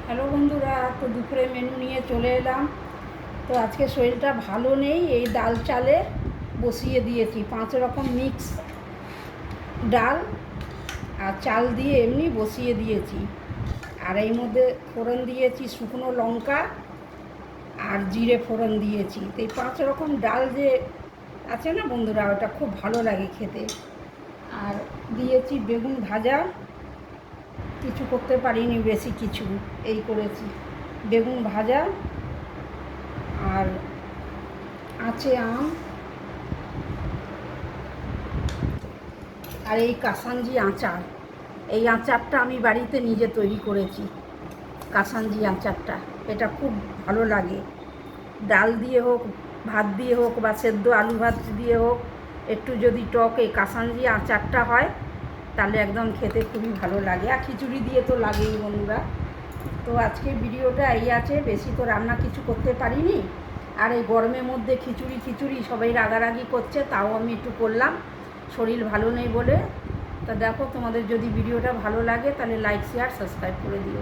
Hello বন্ধুরা, তো দুপুরে মেনু নিয়ে চলে এলাম। তো আজকে শরীরটা ভালো নেই, এই ডাল চালে বসিয়ে দিয়েছি 5 রকম মিক্স ডাল আর চাল দিয়ে এমনি বসিয়ে দিয়েছি। আর এই মধ্যে ফোড়ন দিয়েছি শুকনো লঙ্কা আর জিরে ফোড়ন দিয়েছি। তো এই 5 রকম ডাল যে আছে না বন্ধুরা, ওটা খুব ভালো লাগে খেতে। আর দিয়েছি বেগুন ভাজা, কিছু করতে পারিনি বেশি কিছু, এই করেছি বেগুন ভাজা আর আছে আম আর এই কাসানজি আচার। এই আচারটা আমি বাড়িতে নিজে তৈরি করেছি। কাসানজি আচারটা এটা খুব ভালো লাগে, ডাল দিয়ে হোক, ভাত দিয়ে হোক বা সেদ্ধ আলু ভাত দিয়ে হোক, একটু যদি টক এই কাসানজি আচারটা হয় তাহলে একদম খেতে খুবই ভালো লাগে। আর খিচুড়ি দিয়ে তো লাগেই বন্ধুরা। তো আজকে ভিডিওটা এই আছে, বেশি তো রান্না কিছু করতে পারিনি। আর এই গরমের মধ্যে খিচুড়ি সবাই রাগারাগি করছে, তাও আমি একটু করলাম, শরীর ভালো নেই বলে। তা দেখো, তোমাদের যদি ভিডিওটা ভালো লাগে তাহলে লাইক শেয়ার সাবস্ক্রাইব করে দিও।